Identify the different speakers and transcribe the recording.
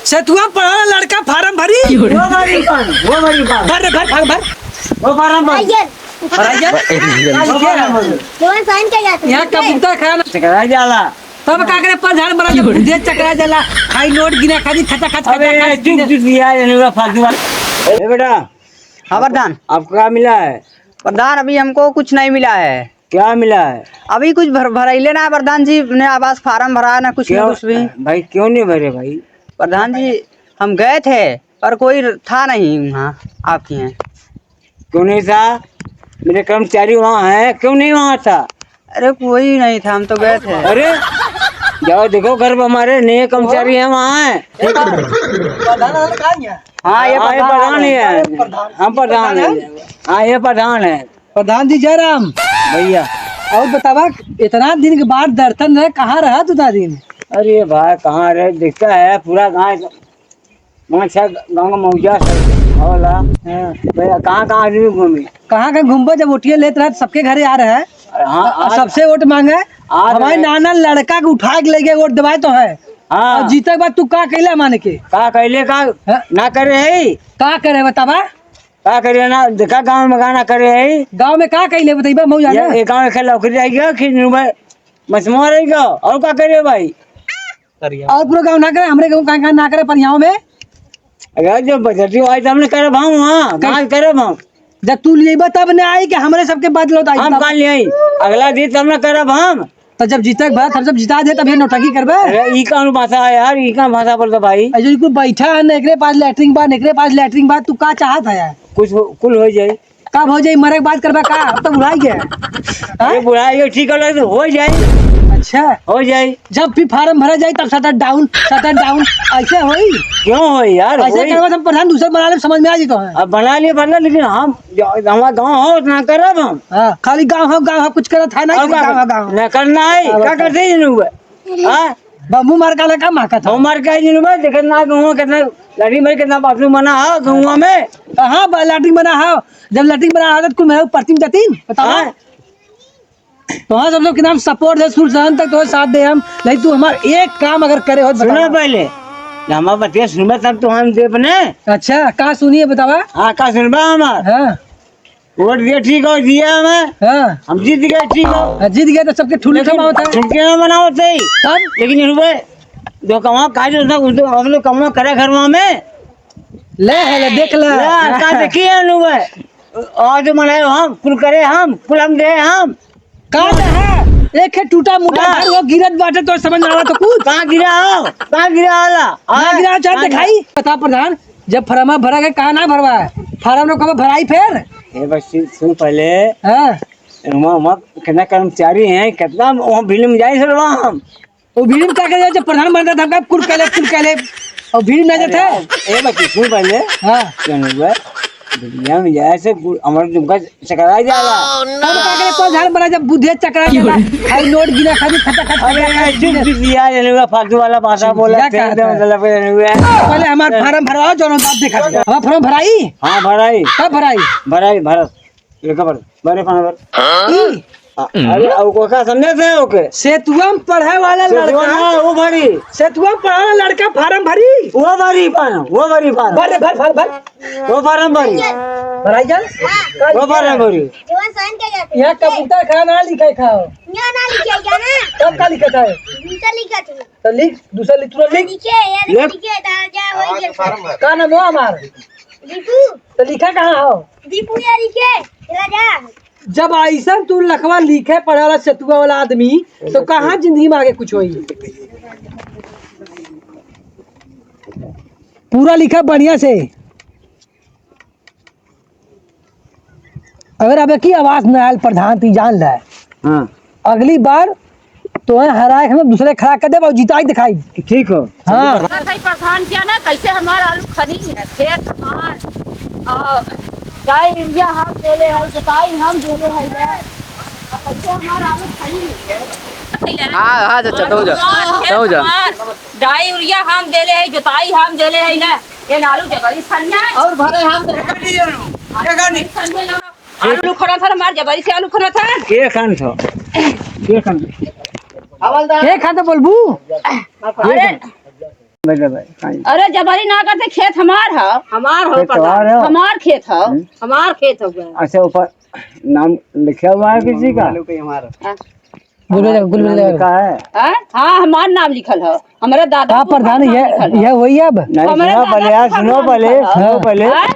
Speaker 1: सेतुआ पढ़ा लड़का फार्म भरी
Speaker 2: वो भरी पान
Speaker 1: भर भर
Speaker 2: वो फार्म भर
Speaker 1: यहाँ कबूतर खाना
Speaker 2: चकरा जाला।
Speaker 1: तब का करे प्रधान बना जब दे चकरा जाला खाई नोट गिना खाली खचा खच
Speaker 2: अबे चुप चुप यार ये फालतू बात। ए बेटा
Speaker 3: हाँ प्रधान।
Speaker 2: आपको क्या मिला है?
Speaker 3: प्रधान अभी हमको कुछ नहीं मिला है।
Speaker 2: क्या मिला है?
Speaker 3: अभी कुछ भराइले ना प्रधान जी ने आवास फार्म भरा ना कुछ
Speaker 2: क्यों
Speaker 3: कुछ भी।
Speaker 2: भाई क्यों नहीं भरे भाई?
Speaker 3: प्रधान जी हम गए थे पर कोई था नहीं वहाँ आपके यहाँ।
Speaker 2: क्यों नहीं था? मेरे कर्मचारी वहाँ है, क्यों नहीं वहाँ था?
Speaker 3: अरे कोई नहीं था, हम तो गए थे।
Speaker 2: अरे जाओ देखो घर पर हमारे नए कर्मचारी हैं वहाँ है।
Speaker 3: हाँ ये
Speaker 2: प्रधान ही है। हम प्रधान है। हाँ ये प्रधान है।
Speaker 1: प्रधान जी जयराम
Speaker 2: भैया
Speaker 1: और बतावा इतना दिन के बाद दर्शन है, कहाँ रहा तू इतना दिन?
Speaker 2: अरे भाई कहाँ रहे, दिखता है पूरा गाँव गाँव का मौजा होला। भैया कहाँ कहाँ आदमी घूमी,
Speaker 1: कहाँ कहाँ घूमबो, जब वोटिया लेते रहे सबके घरे आ रहे हैं
Speaker 2: हाँ
Speaker 1: और सबसे वोट मांगे। हमारे नाना लड़का के उठा के ले गए वोट दबाए तो है
Speaker 2: हाँ
Speaker 1: और जीते के बाद तू का कैला माने के
Speaker 2: का कहले का ना करे है,
Speaker 1: का करे बतावा?
Speaker 2: का करे ना देखा गाँव में गाना करे है।
Speaker 1: गांव में का कैले बताइबा मौजा ने?
Speaker 2: ये गाँव में खेला उखड़ जाएगा खींच मछुआ रहेगा और क्या करे भाई?
Speaker 1: और पूरा गांव ना करे, हमरे गांव कहाँ ना करे पर यहाँ में
Speaker 2: अगर जब बजटी आई तो हमने करे भाव वहाँ कहाँ करे भाव।
Speaker 1: जब तू लेबा तब ने आई कि हमरे सबके बाद लो
Speaker 2: हम कहाँ ले आई अगला दिन तो हमने करे भाव।
Speaker 1: तो जब जीतक भरत हम सब जिता दे तब ये नौटंकी करबे।
Speaker 2: अरे ई कौन भाषा है यार, ई कौन भाषा बोलता भाई?
Speaker 1: अजय को बैठा है ना, एकरे पास लैटरिंग बा, एकरे पास लैटरिंग बा, तू का चाहत है यार?
Speaker 2: कुछ कुल हो जाए
Speaker 1: कब हो जाई मरे के बाद करबा का? अब तो बुढ़ाई गया।
Speaker 2: अरे बुढ़ा ये ठीक है हो जाए।
Speaker 1: अच्छा
Speaker 2: हो जाए
Speaker 1: जब भी फार्म भरा जाए तब शटर डाउन ऐसे होई?
Speaker 2: क्यों हो यार?
Speaker 1: ऐसे करबा हम प्रधान दूसरा बना ले, समझ में आ जी तो है।
Speaker 2: अब बना लेकिन हम हमारा गाँव हो उतना करब हम।
Speaker 1: हाँ खाली गाँव हम कुछ करत है नहीं, गाँव
Speaker 2: न करना है क्या करते हैं
Speaker 1: बम्बू मार का लगा माका था।
Speaker 2: हमारे का देखत ना गाँव कितना लड़ी मेरे कितना बाथरूम बना है गाँव में।
Speaker 1: हाँ लैटरिंग बना है, जब लैटरिंग बना है तो कुल मेरे प्रतिम जतीन बताओ तो हाँ सब लोग के नाम सपोर्ट है सुरसान तक तो साथ दे हम। नहीं तू हमारा एक काम अगर करे हो
Speaker 2: सुना पहले हमारा बतिया सुनबा तब तो हम दे अपने।
Speaker 1: अच्छा का सुनिए बतावा?
Speaker 2: हाँ का सुनबा हमार
Speaker 1: हाँ
Speaker 2: वोट दिया ठीक हो दिया हमें,
Speaker 1: हाँ
Speaker 2: हम जीत गए ठीक हो।
Speaker 1: जीत गए तो सबके ठुले होता है
Speaker 2: छुटके ना बनाओ सही
Speaker 1: तब
Speaker 2: लेकिन रुपए जो कमाओ का जो हम लोग कमाओ करे घर में
Speaker 1: ले देख ले
Speaker 2: का देखिए रुपए आज मनाए हम कुल करे हम कुल हम दे हम
Speaker 1: का है एक है टूटा मुटा घर वो गिरत बाटे तो समझ ना आवा तो कुछ
Speaker 2: कहाँ गिरा वाला
Speaker 1: ना गिरा चार दिखाई बता प्रधान। जब फरमा भरा गया कहाँ ना भरवा है फार्म कब भराई फिर?
Speaker 2: ए बस सुन पहले
Speaker 1: हाँ
Speaker 2: कितना कर्मचारी हैं कितना वहाँ भीड़ में जाए सर वहाँ हम
Speaker 1: वो भीड़ में क्या करे जब प्रधान बन रहा था कुल कहले और भीड़ में जाते
Speaker 2: ए बस सुन पहले
Speaker 1: हाँ
Speaker 2: क्या हुआ दुनिया में जैसे हमारे तुमका चकरा जाला
Speaker 1: तब का करे प्रधान बना जब बुद्धि चकरा जाला खाली नोट गिना खाली खचा खच
Speaker 2: अबे चुप चुप यार ये फालतू वाला भाषा बोला
Speaker 1: पहले हमारा फार्म भरवाओ जो बात देखा हमारा फार्म भराई।
Speaker 2: हाँ भराई
Speaker 1: कब भराई?
Speaker 2: भारत लेकर बड़े पानी अरे को का समझे थे ओके
Speaker 1: सेतुआ में पढ़े वाला लड़का
Speaker 2: वो भरी
Speaker 1: सेतुआ में पढ़े वाला लड़का फार्म भरी
Speaker 2: वो भरी फार्म
Speaker 1: भर
Speaker 2: वो फार्म भरी
Speaker 1: भराई जा
Speaker 2: वो फार्म भरी
Speaker 1: यहाँ कबूतर खाना लिखे खाओ कब का लिखा था तो लिख दूसरा लिख का नाम हो हमार तो लिखा कहाँ हो? जब ऐसा तू लखवा लिखे पढ़े वाला सेतुआ वाला आदमी तो कहाँ जिंदगी में आगे कुछ होई? पूरा लिखा बढ़िया से। अगर अब की आवाज न आयल प्रधान ती जान ले
Speaker 2: हाँ
Speaker 1: अगली बार तो हराए हम दूसरे खड़ा कर दे और जिताई दिखाई
Speaker 2: ठीक हो।
Speaker 1: हाँ
Speaker 4: प्रधान क्या ना कैसे हमारा आलू खनी है खेत हमार गाय इंडिया हम दे ले है जोताई हम दे ले है कैसे हमारा आलू खनी है।
Speaker 3: हाँ तो जा
Speaker 4: डाई यूरिया हम दे ले है जोताई हम दे ले है ना ये आलू जबरी खनिया
Speaker 1: और भरे हम
Speaker 4: आलू खना था हमार जबरी से आलू खना था
Speaker 2: के खान था के खान
Speaker 1: के खाता बोलबू?
Speaker 4: अरे
Speaker 2: भाई
Speaker 4: अरे जबरी ना करते, खेत हमार है,
Speaker 5: हमार हो
Speaker 2: त्योहार है।
Speaker 4: हमार खेत है।
Speaker 5: हमार खेत हो गया।
Speaker 2: अच्छा ऊपर नाम लिखा हुआ है किसी का?
Speaker 1: गुलबेल
Speaker 2: नाम लिखा है?
Speaker 4: हाँ हमार नाम लिखल है, हमारे दादा
Speaker 1: हाँ प्रधान, यह वही है अब।
Speaker 2: नहीं
Speaker 4: हमारे
Speaker 2: सुनो
Speaker 4: दादा
Speaker 2: पहले यार,
Speaker 4: को
Speaker 2: सुनो
Speaker 4: नाम
Speaker 2: पहले,
Speaker 4: लिखल है।
Speaker 2: सुनो पहले।
Speaker 4: हाँ?